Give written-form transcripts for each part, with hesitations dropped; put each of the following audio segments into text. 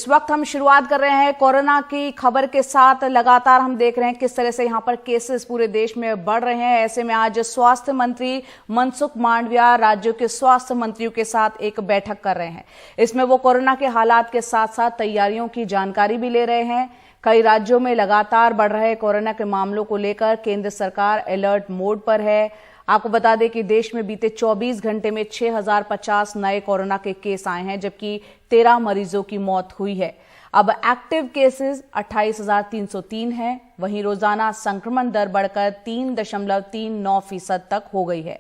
इस वक्त हम शुरुआत कर रहे हैं कोरोना की खबर के साथ। लगातार हम देख रहे हैं किस तरह से यहां पर केसेस पूरे देश में बढ़ रहे हैं। ऐसे में आज स्वास्थ्य मंत्री मनसुख मांडविया राज्यों के स्वास्थ्य मंत्रियों के साथ एक बैठक कर रहे हैं। इसमें वो कोरोना के हालात के साथ साथ तैयारियों की जानकारी भी ले रहे हैं। कई राज्यों में लगातार बढ़ रहे कोरोना के मामलों को लेकर केंद्र सरकार अलर्ट मोड पर है। आपको बता दें कि देश में बीते 24 घंटे में 6050 नए कोरोना के केस आए हैं, जबकि 13 मरीजों की मौत हुई है। अब एक्टिव केसेस 28,303 हैं। वहीं रोजाना संक्रमण दर बढ़कर 3.39% तक हो गई है।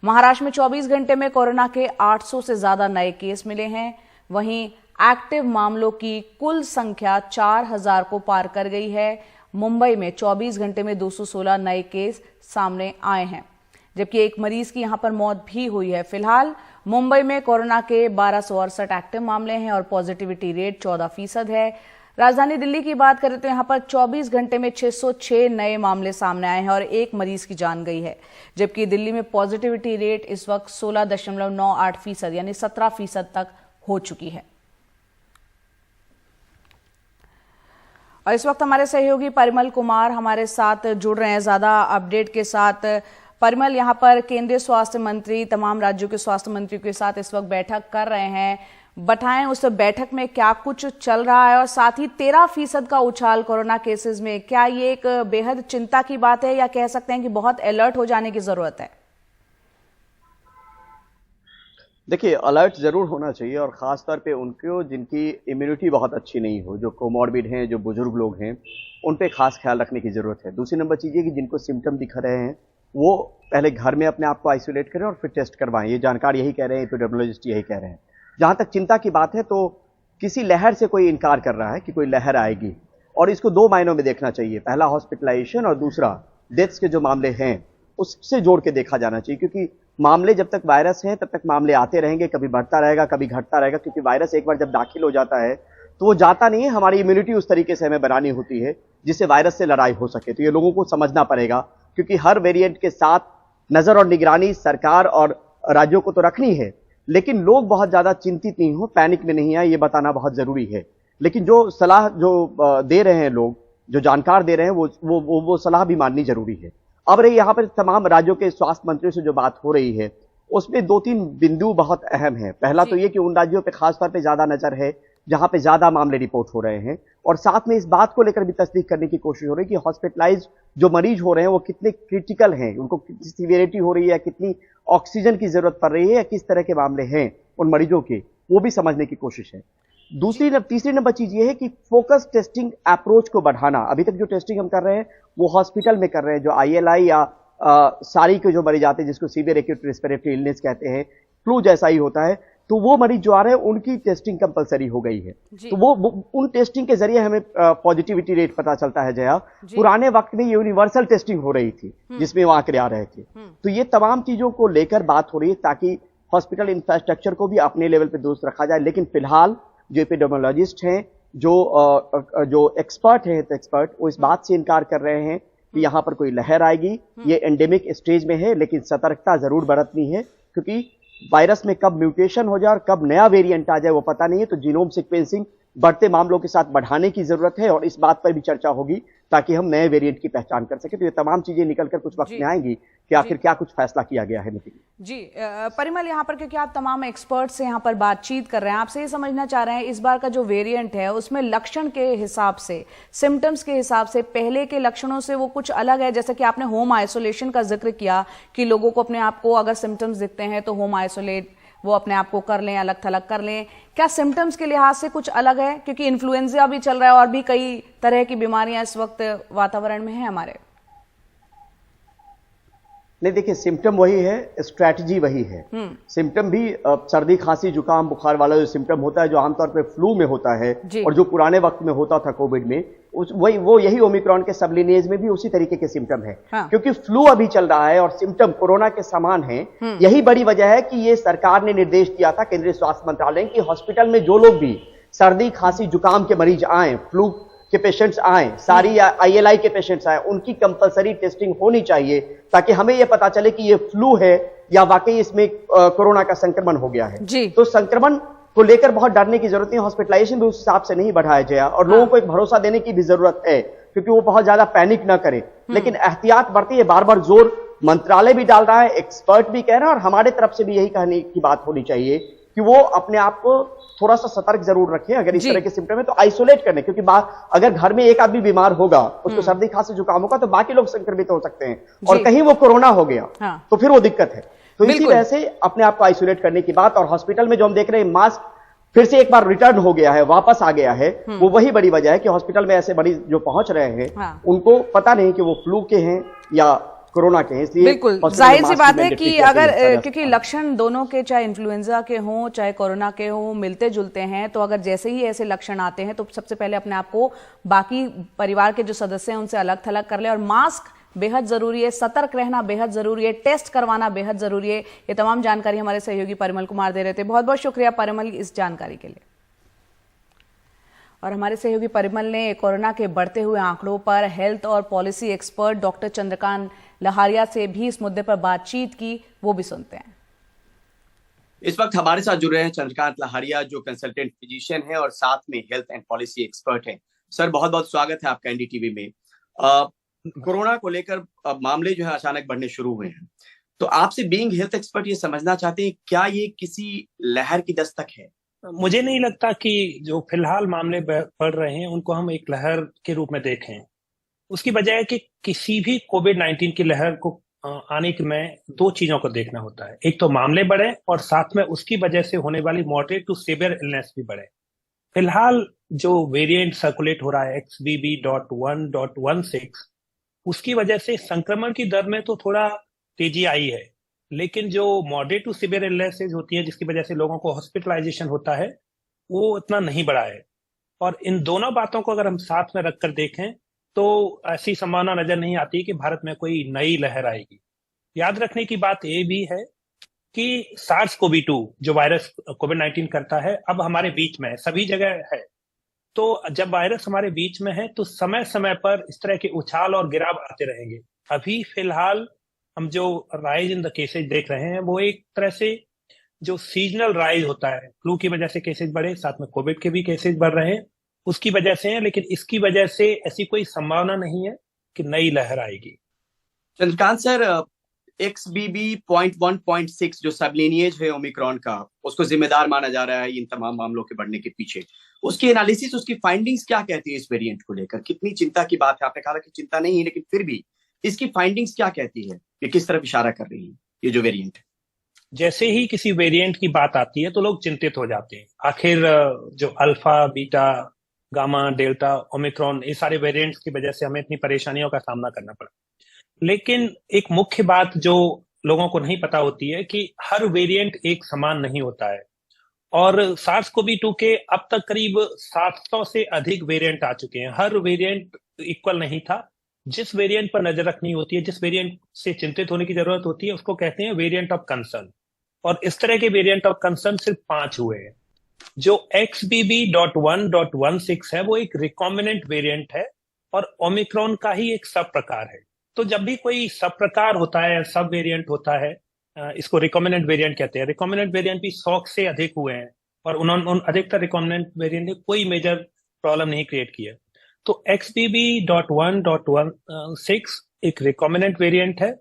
महाराष्ट्र में 24 घंटे में कोरोना के 800 से ज्यादा नए केस मिले हैं। वहीं एक्टिव मामलों की कुल संख्या 4000 को पार कर गई है। मुंबई में 24 घंटे में 216 नए केस सामने आए हैं, जबकि एक मरीज की यहां पर मौत भी हुई है। फिलहाल मुंबई में कोरोना के 1268 एक्टिव मामले हैं और पॉजिटिविटी रेट 14% है। राजधानी दिल्ली की बात करें तो यहां पर 24 घंटे में 606 नए मामले सामने आए हैं और एक मरीज की जान गई है, जबकि दिल्ली में पॉजिटिविटी रेट इस वक्त 16.98% यानी 17% तक हो चुकी है। और इस वक्त हमारे सहयोगी परिमल कुमार हमारे साथ जुड़ रहे हैं ज्यादा अपडेट के साथ। परिमल, यहाँ पर केंद्रीय स्वास्थ्य मंत्री तमाम राज्यों के स्वास्थ्य मंत्रियों के साथ इस वक्त बैठक कर रहे हैं। बताएं उस बैठक में क्या कुछ चल रहा है और साथ ही 13% का उछाल कोरोना केसेस में, क्या ये एक बेहद चिंता की बात है या कह सकते हैं कि बहुत अलर्ट हो जाने की जरूरत है? देखिए, अलर्ट जरूर होना चाहिए और खास तौर पे उनको जिनकी इम्यूनिटी बहुत अच्छी नहीं हो, जो कोमॉर्बिड हैं, जो बुजुर्ग लोग हैं, उन पे खास ख्याल रखने की जरूरत है। दूसरी नंबर चीज ये कि जिनको सिम्टम दिख रहे हैं वो पहले घर में अपने आप को आइसोलेट करें और फिर टेस्ट करवाएं। ये जानकार यही कह रहे हैं, एपिडेमियोलॉजिस्ट यही कह रहे हैं। जहां तक चिंता की बात है तो किसी लहर से कोई इनकार कर रहा है कि कोई लहर आएगी, और इसको दो मायनों में देखना चाहिए। पहला हॉस्पिटलाइजेशन और दूसरा डेथ्स के जो मामले हैं उससे जोड़ के देखा जाना चाहिए, क्योंकि मामले जब तक वायरस है तब तक मामले आते रहेंगे, कभी बढ़ता रहेगा कभी घटता रहेगा, क्योंकि वायरस एक बार जब दाखिल हो जाता है तो वो जाता नहीं है। हमारी इम्यूनिटी उस तरीके से हमें बनानी होती है जिससे वायरस से लड़ाई हो सके। तो ये लोगों को समझना पड़ेगा, क्योंकि हर वेरिएंट के साथ नजर और निगरानी सरकार और राज्यों को तो रखनी है, लेकिन लोग बहुत ज्यादा चिंतित नहीं हो, पैनिक में नहीं आए, ये बताना बहुत जरूरी है। लेकिन जो सलाह जो दे रहे हैं लोग, जो जानकार दे रहे हैं, वो सलाह भी माननी जरूरी है। अब रही यहाँ पर तमाम राज्यों के स्वास्थ्य मंत्रियों से जो बात हो रही है उसमें 2-3 बिंदु बहुत अहम है। पहला तो ये कि उन राज्यों पे खास तौर पे ज्यादा नजर है जहां पे ज्यादा मामले रिपोर्ट हो रहे हैं, और साथ में इस बात को लेकर भी तस्दीक करने की कोशिश हो रही है कि हॉस्पिटलाइज जो मरीज हो रहे हैं वो कितने क्रिटिकल हैं, उनको कितनी सीवियरिटी हो रही है, कितनी ऑक्सीजन की जरूरत पड़ रही है, या किस तरह के मामले हैं उन मरीजों के, वो भी समझने की कोशिश है। तीसरी नंबर चीज ये है कि फोकस टेस्टिंग अप्रोच को बढ़ाना। अभी तक जो टेस्टिंग हम कर रहे हैं वो हॉस्पिटल में कर रहे हैं, जो ILI या सारी के जो मरीज आते हैं जिसको सीवियर एक्यूट रेस्पिरेटरी इलनेस कहते हैं, फ्लू जैसा ही होता है, तो वो मरीज जो आ रहे हैं उनकी टेस्टिंग कंपलसरी हो गई है। तो वो उन टेस्टिंग के जरिए हमें पॉजिटिविटी रेट पता चलता है। जया, पुराने वक्त में ये यूनिवर्सल टेस्टिंग हो रही थी जिसमें वो आंकड़े आ रहे थे। तो ये तमाम चीजों को लेकर बात हो रही है ताकि हॉस्पिटल इंफ्रास्ट्रक्चर को भी अपने लेवल पे दुरुस्त रखा जाए। लेकिन फिलहाल जो एपिडेमियोलॉजिस्ट हैं, जो एक्सपर्ट हैं, एक्सपर्ट वो इस बात से इनकार कर रहे हैं कि यहां पर कोई लहर आएगी। ये एंडेमिक स्टेज में है, लेकिन सतर्कता जरूर बरतनी है, क्योंकि वायरस में कब म्यूटेशन हो जाए और कब नया वेरिएंट आ जाए वो पता नहीं है। तो जीनोम सीक्वेंसिंग बढ़ते मामलों के साथ बढ़ाने की जरूरत है, और इस बात पर भी चर्चा होगी ताकि हम नए वेरिएंट की पहचान कर सके। तो ये तमाम चीजें निकलकर कुछ वक्त में आएंगी कि आखिर क्या कुछ फैसला किया गया है मीटिंग में। जी परिमल, यहाँ पर क्योंकि आप तमाम एक्सपर्ट से यहाँ पर बातचीत कर रहे हैं, आपसे ये समझना चाह रहे हैं इस बार का जो वेरिएंट है उसमें लक्षण के हिसाब से, सिम्टम्स के हिसाब से पहले के लक्षणों से वो कुछ अलग है? जैसे कि आपने होम आइसोलेशन का जिक्र किया कि लोगों को अपने आप को अगर सिम्टम्स दिखते हैं तो होम आइसोलेट वो अपने आप को कर लें, अलग थलग कर लें। क्या सिम्टम्स के लिहाज से कुछ अलग है? क्योंकि इन्फ्लुएंजा भी चल रहा है और भी कई तरह की बीमारियां इस वक्त वातावरण में है हमारे। नहीं, देखिए, सिम्टम वही है, स्ट्रैटेजी वही है। सिम्टम भी सर्दी खांसी जुकाम बुखार वाला जो सिम्टम होता है, जो आमतौर पे फ्लू में होता है और जो पुराने वक्त में होता था कोविड में, वो यही ओमिक्रॉन के सबलिनेज में भी उसी तरीके के सिम्टम है। क्योंकि फ्लू अभी चल रहा है और सिम्टम कोरोना के समान है। यही बड़ी वजह है कि ये सरकार ने निर्देश दिया था, केंद्रीय स्वास्थ्य मंत्रालय, कि हॉस्पिटल में जो लोग भी सर्दी खांसी जुकाम के मरीज आए, फ्लू के पेशेंट्स आए, सारी या ILI के पेशेंट्स आए, उनकी कंपलसरी टेस्टिंग होनी चाहिए ताकि हमें यह पता चले कि ये फ्लू है या वाकई इसमें कोरोना का संक्रमण हो गया है। तो संक्रमण को लेकर बहुत डरने की जरूरत नहीं, हॉस्पिटलाइजेशन भी उस हिसाब से नहीं बढ़ाया जाए और लोगों को एक भरोसा देने की भी जरूरत है, क्योंकि वो बहुत ज्यादा पैनिक ना करें। लेकिन एहतियात बरती है, बार बार जोर मंत्रालय भी डाल रहा है, एक्सपर्ट भी कह रहे हैं, और हमारे तरफ से भी यही कहने की बात होनी चाहिए कि वो अपने आप को थोड़ा सा सतर्क जरूर रखें। अगर इस तरह के सिम्टम है तो आइसोलेट करने, क्योंकि अगर घर में एक आदमी बीमार होगा, उसको सर्दी खांसी जुकाम होगा, तो बाकी लोग संक्रमित हो सकते हैं, और कहीं वो कोरोना हो गया तो फिर वो दिक्कत है। तो इसी वजह से अपने आप को आइसोलेट करने की बात। और हॉस्पिटल में जो हम देख रहे हैं मास्क फिर से एक बार रिटर्न हो गया है, वापस आ गया है, वो वही बड़ी वजह है कि हॉस्पिटल में ऐसे मरीज जो पहुंच रहे हैं उनको पता नहीं कि वो फ्लू के हैं या कोरोना के हैं। इसलिए बिल्कुल जाहिर सी बात है कि अगर क्योंकि लक्षण दोनों के, चाहे इन्फ्लुएंजा के हों चाहे कोरोना के हों, मिलते जुलते हैं, तो अगर जैसे ही ऐसे लक्षण आते हैं तो सबसे पहले अपने आप को बाकी परिवार के जो सदस्य हैं उनसे अलग थलग कर ले। और मास्क बेहद जरूरी है, सतर्क रहना बेहद जरूरी है, टेस्ट करवाना बेहद जरूरी है। ये तमाम जानकारी हमारे सहयोगी परिमल कुमार दे रहे थे। बहुत बहुत शुक्रिया परिमल इस जानकारी के लिए। और हमारे सहयोगी परिमल ने कोरोना के बढ़ते हुए आंकड़ों पर हेल्थ और पॉलिसी एक्सपर्ट डॉक्टर चंद्रकांत लहारिया से भी इस मुद्दे पर बातचीत की, वो भी सुनते हैं। इस वक्त हमारे साथ जुड़ रहे हैं चंद्रकांत लहारिया, जो कंसल्टेंट फिजिशियन है और साथ में हेल्थ एंड पॉलिसी एक्सपर्ट हैं। सर बहुत बहुत स्वागत है आपका एनडीटीवी में। कोरोना को लेकर मामले जो है अचानक बढ़ने शुरू हुए हैं, तो आपसे बीइंग हेल्थ एक्सपर्ट ये समझना चाहते हैं क्या ये किसी लहर की दस्तक है? मुझे नहीं लगता कि जो फिलहाल मामले बढ़ रहे हैं उनको हम एक लहर के रूप में देखें। उसकी वजह है कि किसी भी कोविड-19 की लहर को आने में दो चीजों को देखना होता है। एक तो मामले बढ़े और साथ में उसकी वजह से होने वाली मॉडरेट टू सीवियर इलनेस भी बढ़े। फिलहाल जो वेरिएंट सर्कुलेट हो रहा है XBB.1.16, उसकी वजह से संक्रमण की दर में तो थोड़ा तेजी आई है, लेकिन जो मॉडरेट टू सीवियर इलनेसेस होती है जिसकी वजह से लोगों को हॉस्पिटलाइजेशन होता है, वो इतना नहीं बढ़ा है। और इन दोनों बातों को अगर हम साथ में रखकर देखें तो ऐसी संभावना नजर नहीं आती कि भारत में कोई नई लहर आएगी। याद रखने की बात ये भी है कि SARS-CoV-2 जो वायरस कोविड-19 करता है, अब हमारे बीच में है, सभी जगह है। तो जब वायरस हमारे बीच में है तो समय समय पर इस तरह के उछाल और गिराव आते रहेंगे। अभी फिलहाल हम जो राइज इन द केसेज देख रहे हैं वो एक तरह से जो सीजनल राइज होता है, फ्लू की वजह से केसेज बढ़े, साथ में कोविड के भी केसेज बढ़ रहे हैं, उसकी वजह से है। लेकिन इसकी वजह से ऐसी कोई संभावना नहीं है कि नई लहर आएगी। चंद्रकांत सर, XBB.1.6 जो सबलिनिएज है ओमिक्रॉन का, उसको जिम्मेदार माना जा रहा है इन तमाम मामलों के बढ़ने के पीछे। उसकी एनालिसिस, उसकी फाइंडिंग्स क्या कहती है इस वेरिएंट को लेकर? कितनी चिंता की बात है? आपने कहा कि चिंता नहीं है, लेकिन फिर भी इसकी फाइंडिंग्स क्या कहती है, ये किस तरफ इशारा कर रही है ये जो वेरिएंट है? जैसे ही किसी वेरिएंट की बात आती है तो लोग चिंतित हो जाते हैं। आखिर जो alpha, beta, gamma, delta, Omicron, ये सारे वेरिएंट्स की वजह से हमें इतनी परेशानियों का सामना करना पड़ा। लेकिन एक मुख्य बात जो लोगों को नहीं पता होती है कि हर वेरिएंट एक समान नहीं होता है। और SARS-CoV-2 के अब तक करीब 700 से अधिक वेरिएंट आ चुके हैं। हर वेरिएंट इक्वल नहीं था। जिस वेरिएंट पर नजर रखनी होती है, जिस वेरिएंट से चिंतित होने की जरूरत होती है, उसको कहते हैं वेरिएंट ऑफ कंसर्न। और इस तरह के वेरिएंट ऑफ कंसर्न सिर्फ 5 हुए हैं। जो XBB.1.16 है वो एक रिकॉम्बिनेंट वेरिएंट है और ओमिक्रॉन का ही एक सब प्रकार है। तो जब भी कोई सब प्रकार होता है, सब वेरिएंट होता है, इसको रिकॉम्बिनेंट वेरिएंट कहते हैं। रिकॉम्बिनेंट वेरिएंट भी 100 से अधिक हुए हैं और उन अधिकतर रिकॉम्बिनेंट वेरिएंट ने कोई मेजर प्रॉब्लम नहीं क्रिएट किया। तो XBB.1.16 एक रिकॉम्बिनेंट वेरिएंट है।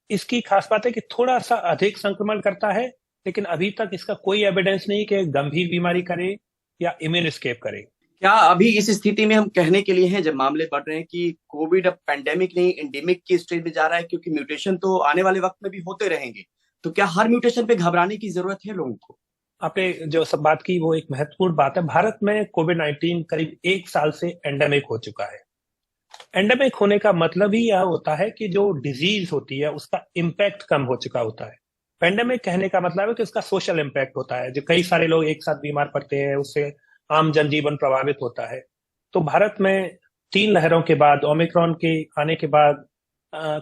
इसकी खास बात है कि थोड़ा सा अधिक संक्रमण करता है, लेकिन अभी तक इसका कोई एविडेंस नहीं कि गंभीर बीमारी करे या इम्यून एस्केप करे। क्या अभी इस स्थिति में हम कहने के लिए हैं, जब मामले बढ़ रहे हैं, कि कोविड अब पैंडेमिक नहीं एंडेमिक की स्टेज में जा रहा है, क्योंकि म्यूटेशन तो आने वाले वक्त में भी होते रहेंगे, तो क्या हर म्यूटेशन पे घबराने की जरूरत है लोगों को? आपने जो सब बात की वो एक महत्वपूर्ण बात है। भारत में कोविड-19 करीब 1 साल से एंडेमिक हो चुका है। एंडेमिक होने का मतलब ही यह होता है कि जो डिजीज होती है उसका इम्पैक्ट कम हो चुका होता है। पेंडेमिक कहने का मतलब है कि उसका सोशल इम्पैक्ट होता है, जो कई सारे लोग एक साथ बीमार पड़ते हैं, उससे आम जनजीवन प्रभावित होता है। तो भारत में 3 लहरों के बाद, ओमिक्रॉन के आने के बाद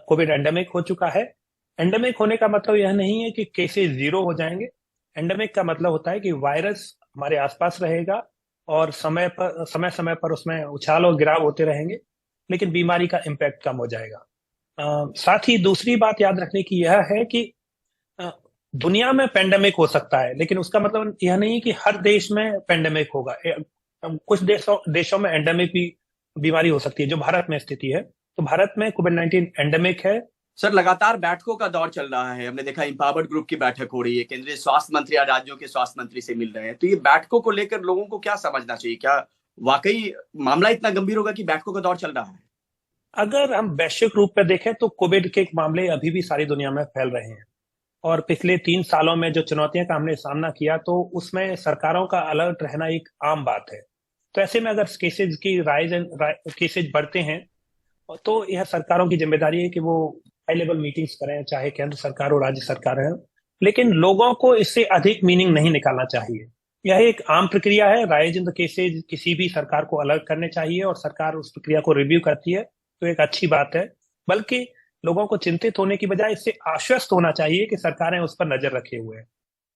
कोविड एंडेमिक हो चुका है। एंडेमिक होने का मतलब यह नहीं है कि केसेस 0 हो जाएंगे। एंडेमिक का मतलब होता है कि वायरस हमारे आसपास रहेगा और समय समय पर उसमें उछाल और गिराव होते रहेंगे, लेकिन बीमारी का इम्पैक्ट कम हो जाएगा। साथ ही दूसरी बात याद रखने की यह है कि दुनिया में पेंडेमिक हो सकता है, लेकिन उसका मतलब यह नहीं कि हर देश में पेंडेमिक होगा। कुछ देशों में एंडेमिक भी बीमारी हो सकती है, जो भारत में स्थिति है। तो भारत में कोविड-19 एंडेमिक है। सर, लगातार बैठकों का दौर चल रहा है। हमने देखा इंपावर्ड ग्रुप की बैठक हो रही है, केंद्रीय स्वास्थ्य मंत्री आज राज्यों के स्वास्थ्य मंत्री से मिल रहे हैं। तो ये बैठकों को लेकर लोगों को क्या समझना चाहिए? क्या वाकई मामला इतना गंभीर होगा कि बैठकों का दौर चल रहा है? अगर हम वैश्विक रूप में देखें तो कोविड के मामले अभी भी सारी दुनिया में फैल रहे हैं, और पिछले 3 सालों में जो चुनौतियां का हमने सामना किया, तो उसमें सरकारों का अलर्ट रहना एक आम बात है। तो ऐसे में अगर केसेज की केसेज बढ़ते हैं, तो यह सरकारों की जिम्मेदारी है कि वो हाई लेवल मीटिंग्स करें, चाहे केंद्र सरकार हो, राज्य सरकार है। लेकिन लोगों को इससे अधिक मीनिंग नहीं निकालना चाहिए। यह एक आम प्रक्रिया है। राइज इन द केसेज किसी भी सरकार को अलर्ट करने चाहिए, और सरकार उस प्रक्रिया को रिव्यू करती है, तो एक अच्छी बात है। बल्कि लोगों को चिंतित होने की बजाय इससे आश्वस्त होना चाहिए कि सरकारें उस पर नजर रखे हुए हैं।